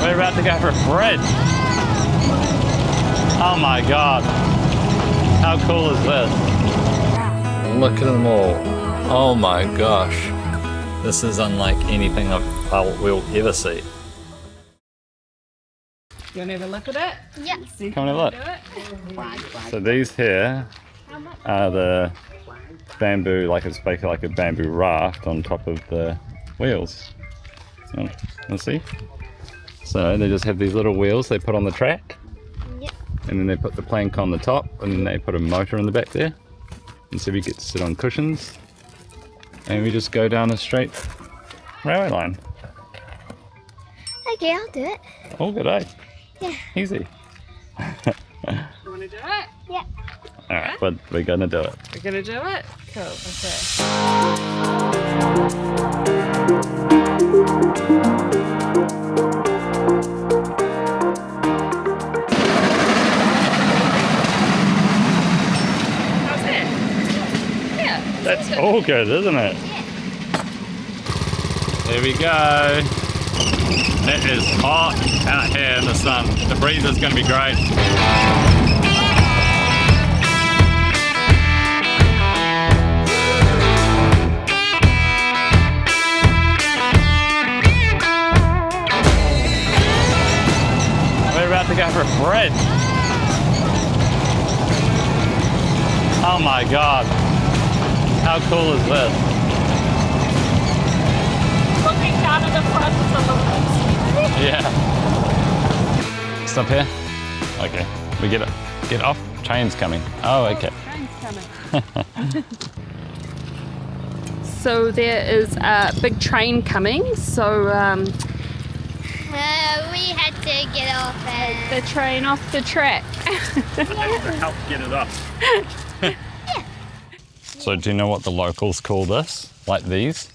We're about to go for a bridge. Oh my God. How cool is this? Look at them all. Oh my gosh. This is unlike anything we'll ever see. You want to have a look at it? Yeah. Come and have a look. So these here are the bamboo, like it's basically like a bamboo raft on top of the wheels. Let's see. So they just have these little wheels they put on the track. Yep. And then they put the plank on the top, and then they put a motor in the back there. And so we get to sit on cushions. And we just go down a straight railway line. Okay, I'll do it. All good, eh? Yeah. Easy. You want to do it? Yeah. Alright, but we're gonna do it. We're going to do it? Cool, okay. How's that? Yeah. That's all good, isn't it? Yeah. There we go. It is hot out here in the sun. The breeze is going to be great. We're about to go for a bridge. Oh my God. How cool is this? Looking down at the front of the look. Yeah. Stop here. Okay. We get off. Train's coming. Oh, okay. Train's coming. So there is a big train coming. So We had to get off the train off the track. Help get it up. So do you know what the locals call this? Like these?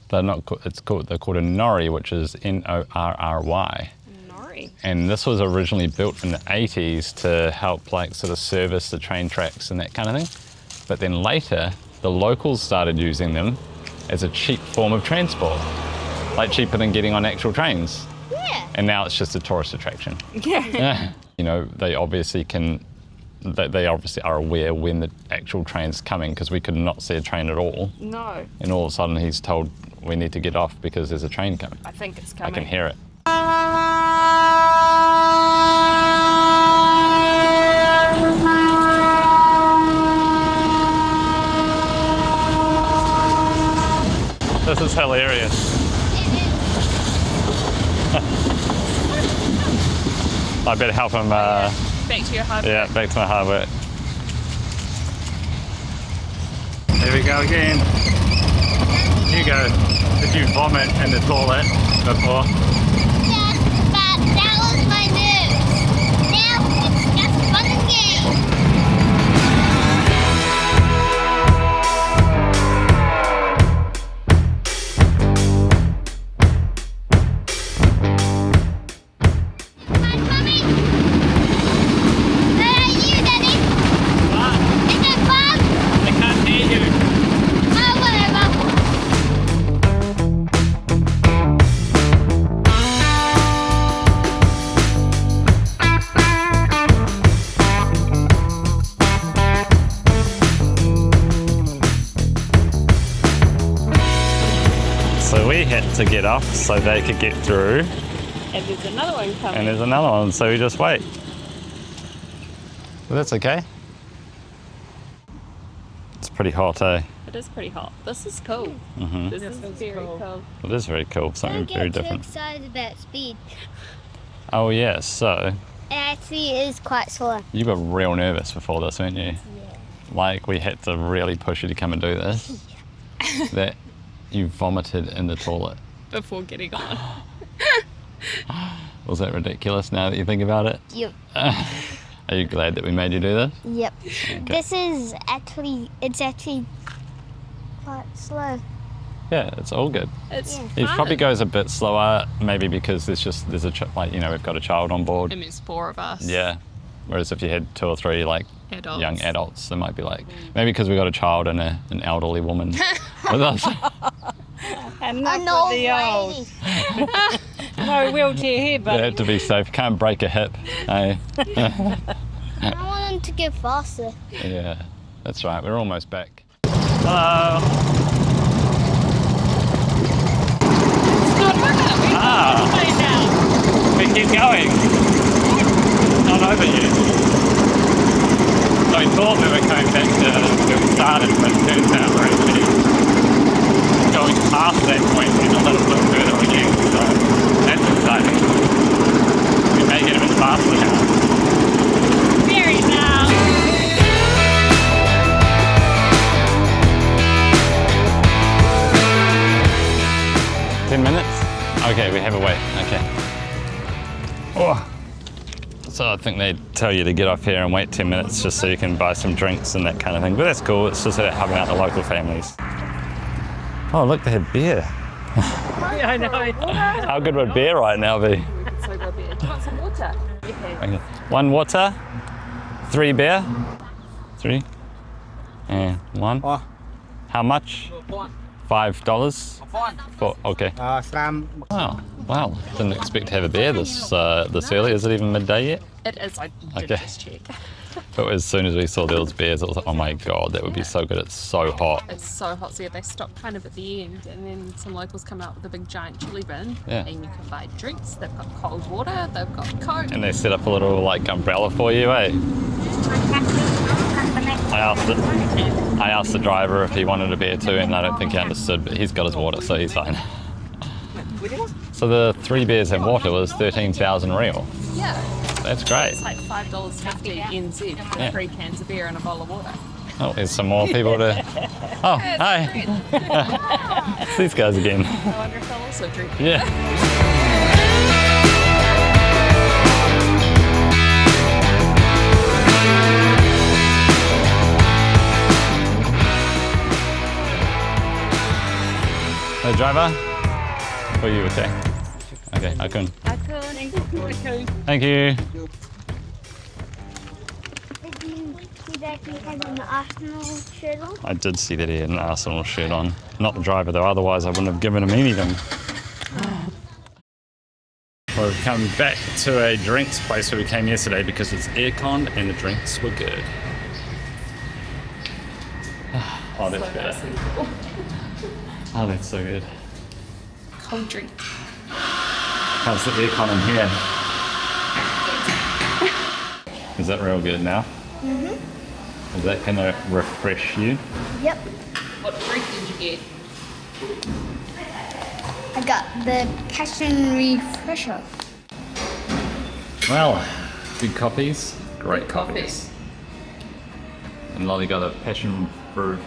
They're not. They're called a nori, which is Norry. Nori. And this was originally built in the 80s to help like sort of service the train tracks and that kind of thing. But then later, the locals started using them as a cheap form of transport, like cheaper than getting on actual trains. Yeah. And now it's just a tourist attraction. Yeah. You know, they obviously are aware when the actual train's coming, because we could not see a train at all. No. And all of a sudden he's told we need to get off because there's a train coming. I think it's I coming. can hear it. This is hilarious. I better help him. Back to your hard Yeah, work. back to my hard work. Here we go again. Hugo, did you vomit in the toilet before? Yes, but that was my news. Now it's just fun and games. Hi, Mommy. Where are you, Daddy? What? Is it fun? I can't hear you. Oh, whatever. So we had to get off so they could get through, And there's another one coming. and there's another one, so we just wait. Well, that's okay. It's pretty hot, eh? It is pretty hot. This is cool. Mm-hmm. This is very cool. It is very cool, something Don't very get too different. excited about speed. Oh yeah, so It actually is quite slow. you were real nervous before this, weren't you? Yeah. Like we had to really push you to come and do this. That you vomited in the toilet. Before getting on. Was that ridiculous now that you think about it? Yep. Are you glad that we made you do this? Yep. Okay. This is actually, it's actually quite slow. Yeah, it's all good. It's Yeah. It fun. probably goes a bit slower, maybe because there's like, you know, we've got a child on board. It means 4 of us. Yeah. Whereas if you had 2 or 3, like Adults. young adults. They might be like, maybe because we got a child and an elderly woman with us. Enough An old with the old. lady. No wheelchair here, They but have to be safe. Can't break a hip. Eh? I want them to go faster. Yeah, that's right. We're almost back. Hello. We keep going. Not over yet. So we thought we were coming back to where we started, but it turns out we're actually going past that point and a little bit further again. So that's exciting. We may get a bit faster now. Very now. 10 minutes? Okay, we have a wait. Okay. Oh. So I think they tell you to get off here and wait 10 minutes just so you can buy some drinks and that kind of thing. But that's cool. It's just helping out the local families. Oh, look, they have beer. yeah, I know. How good would beer right now be? So good beer. Do you want some water? Okay. 1 water, 3 beer, 3, and 1. How much? $5. Okay. Wow. Wow. Didn't expect to have a beer this early. Is it even midday yet? It is. I did Okay. just check. But as soon as we saw those beers, it was like, oh my god, that would be so good. It's so hot. It's so hot. So yeah, they stop kind of at the end, and then some locals come out with a big giant chili bin, Yeah. and you can buy drinks. They've got cold water. They've got Coke. And they set up a little like umbrella for you, eh? I asked the driver if he wanted a beer too, and I don't think he understood, but he's got his water, so he's fine. So the 3 beers and water was 13,000 real. Yeah. That's great. It's like $5.50 NZ for Yeah. 3 cans of beer and a bowl of water. Oh, there's some more people to. Oh, hi. It's these guys again. I wonder if they'll also drink. Yeah. Hey, driver. For you, okay? Okay, Akun. Thank you. Did you see that he had an Arsenal shirt on? I did see that he had an Arsenal shirt on. Not the driver though, otherwise I wouldn't have given him anything. Well, we've come back to a drinks place where we came yesterday because it's aircon and the drinks were good. Oh, that's better. Oh, that's so good. Cold drink. How's the aircon in here? Is that real good now? Mm-hmm. Is that gonna refresh you? Yep. What drink did you get? I got the passion refresher. Well, good coffees, great coffees. And Lolly got a passion fruit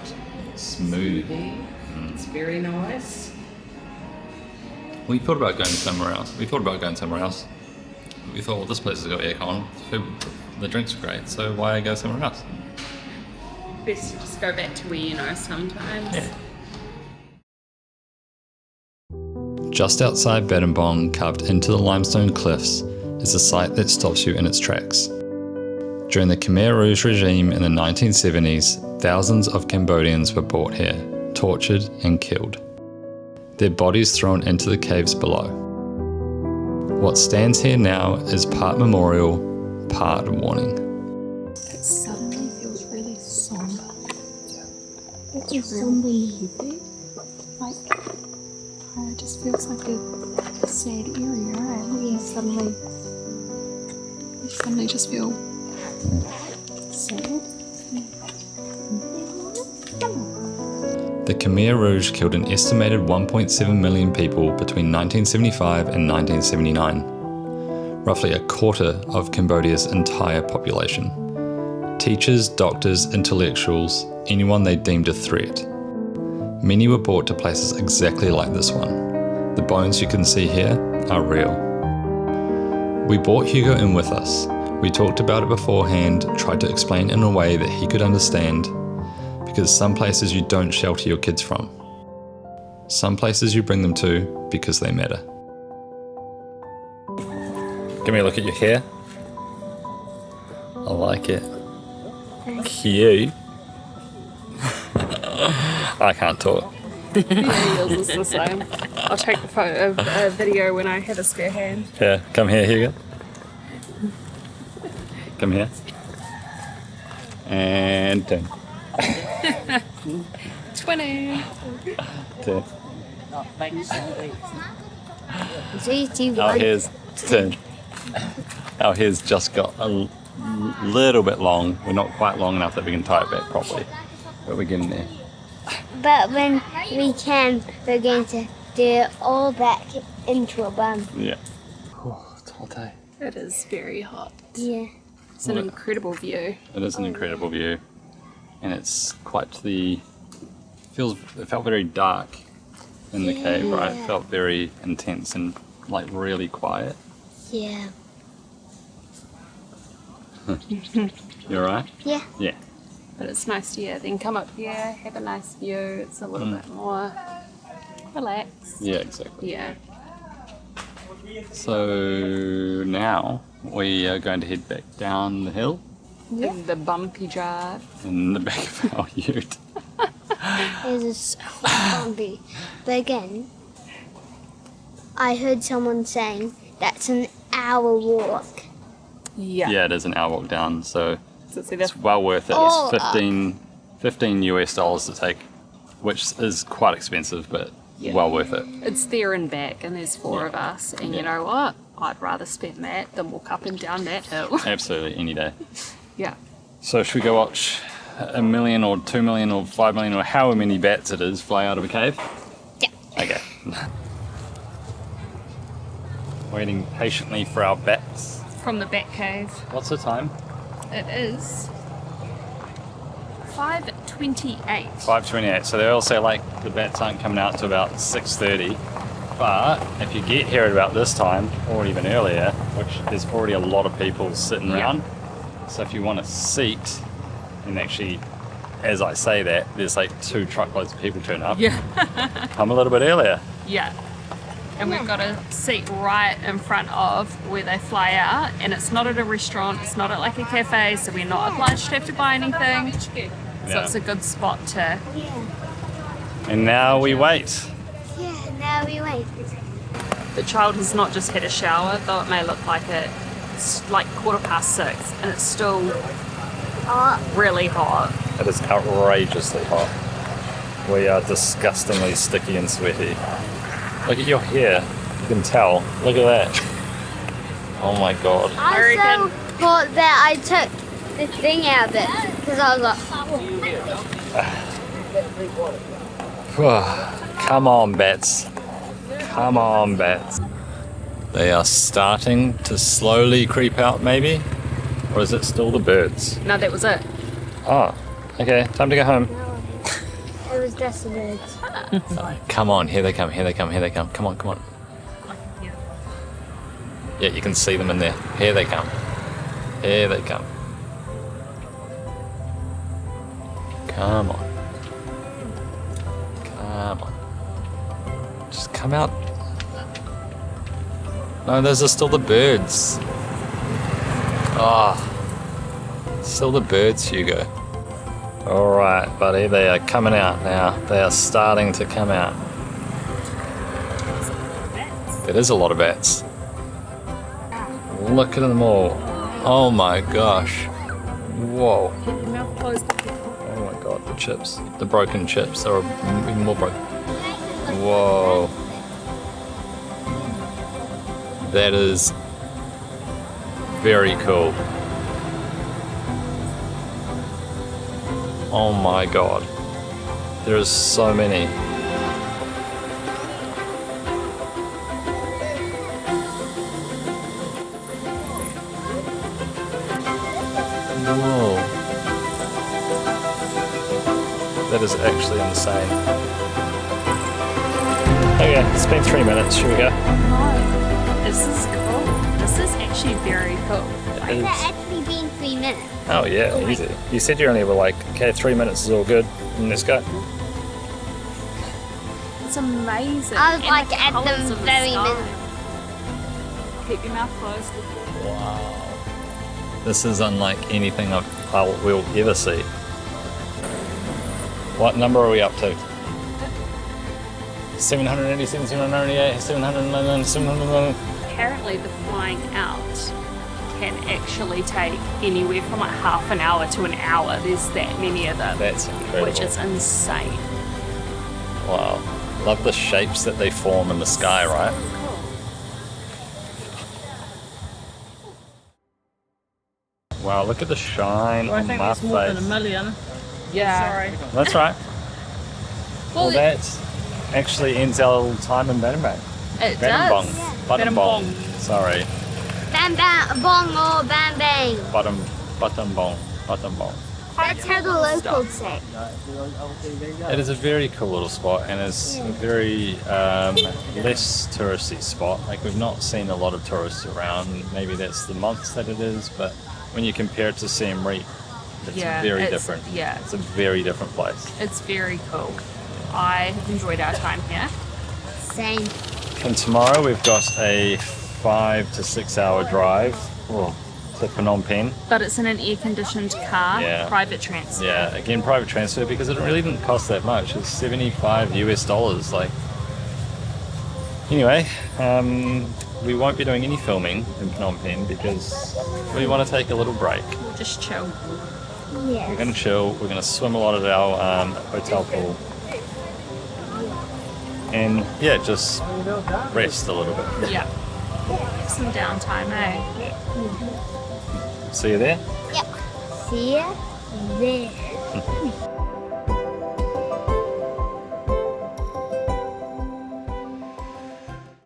smoothie. It's very nice. We thought about going somewhere else. We thought, well, this place has got aircon. The drinks are great, so why go somewhere else? Best to just go back to where you know sometimes. Yeah. Just outside Battambang, carved into the limestone cliffs, is a site that stops you in its tracks. During the Khmer Rouge regime in the 1970s, thousands of Cambodians were brought here, tortured and killed. Their bodies thrown into the caves below. What stands here now is part memorial, part warning. It suddenly feels really somber. It's really Like, it just feels like a sad area, right? Yeah. Suddenly just feel sad. The Khmer Rouge killed an estimated 1.7 million people between 1975 and 1979, roughly a quarter of Cambodia's entire population. Teachers, doctors, intellectuals, anyone they deemed a threat. Many were brought to places exactly like this one. The bones you can see here are real. We brought Hugo in with us. We talked about it beforehand, tried to explain in a way that he could understand, because some places you don't shelter your kids from. Some places you bring them to because they matter. Give me a look at your hair. I like it. Cute. I can't talk. Yours is the same. I'll take a video when I have a spare hand. Yeah, come here, Hugo. Come here. And turn. 20. Turn. GT1. Our hair's turn. Our hair's just got a little bit long. We're not quite long enough that we can tie it back properly, but we're getting there. But when we can, we're going to do it all back into a bun. Yeah. Oh, it's a hot day. It is very hot. Yeah. It's an incredible view. It is an incredible view, and it's quite the. It felt very dark in the cave, right? It felt very intense and like really quiet. Yeah. You alright? Yeah. Yeah. But it's nice to then come up here, have a nice view. It's a little bit more relaxed. Yeah, exactly. Yeah. So now we are going to head back down the hill In the bumpy drive. in the back of our ute. It is so bumpy. But again, I heard someone saying that's an hour walk. Yeah. Yeah, it is an hour walk down, so So see it's that? well worth it. Oh, It's $15 US to take, which is quite expensive, but Yeah. well worth it. It's there and back, and there's 4 of us. And you Yeah. know what? I'd rather spend that than walk up and down that hill. Absolutely, any day. Yeah. So should we go watch 1 million or 2 million or 5 million or however many bats it is fly out of a cave? Yeah. Okay. Waiting patiently for our bats. From the Bat Cave. What's the time? It is 5:28. 5:28. So they all say like the bats aren't coming out to about 6:30. But if you get here at about this time, or even earlier, which there's already a lot of people sitting Yeah. around. So if you want a seat, and actually, as I say that, there's like 2 truckloads of people turn up. Yeah. Come a little bit earlier. Yeah. And we've got a seat right in front of where they fly out, and it's not at a restaurant, it's not at like a cafe, so we're not obliged to have to buy anything. So Yeah. it's a good spot to. Yeah. And now we wait. Yeah, now we wait. The child has not just had a shower, though it may look like it's like 6:15, and it's still really hot. It is outrageously hot. We are disgustingly sticky and sweaty. Look at your hair. You can tell. Look at that. Oh my god. I reckon- so thought that I took the thing out of it because I was like, Come on, bats. Come on, bats. They are starting to slowly creep out, maybe? Or is it still the birds? No, that was it. Oh, okay. Time to go home. it was just the birds. Come on, here they come, here they come, here they come. Come on, come on. Yeah, you can see them in there. Here they come. Here they come. Come on. Come on. Just come out. No, those are still the birds. Ah. Still the birds, Hugo. Alright, buddy, they are coming out now. They are starting to come out. It is a lot of bats. Look at them all. Oh my gosh. Whoa. Oh my god, the chips. The broken chips are even more broken. Whoa. That is very cool. Oh my god. There's so many. Whoa. That is actually insane. Okay, it's been 3 minutes. Should we go? No, this is cool. This is actually very cool. It's actually been 3 minutes. Oh yeah, easy. You said you only were like, okay, 3 minutes is all good. And let's go. It's amazing. I was And like the at colours the of very sky. minute. Keep your mouth closed. Wow. This is unlike anything I've we'll ever see. What number are we up to? 787, 788, 711, 711. Apparently the flying out can actually take anywhere from like half an hour to an hour. There's that many of them. That's incredible. Which is insane. Wow. Love the shapes that they form in the sky, right? Wow, look at the shine Well, I on think my it's more than a face. million. Yeah. Sorry. That's right. Well, Well, that actually ends our time in Battambang. it Battambang. does. Battambang. Sorry. Bam bam bong or bam bang. Battambang. Battambang. That's how the locals say. It is a very cool little spot, and it's a very less touristy spot. Like, we've not seen a lot of tourists around. Maybe that's the months that it is, but when you compare it to Siem Reap, it's very different. Yeah, It's a very different place. it's very cool. I have enjoyed our time here. Same. And tomorrow we've got a 5 to 6 hour drive to Phnom Penh. But it's in an air-conditioned car, Yeah. private transfer. Yeah, again, private transfer, because it really didn't cost that much. It's $75 US. Like, anyway, we won't be doing any filming in Phnom Penh because we want to take a little break. We'll just chill. We're Yes. going to chill. We're going to swim a lot at our hotel pool, and yeah, just rest a little bit. Yeah. Some downtime, eh? See you there. Yep. See ya there.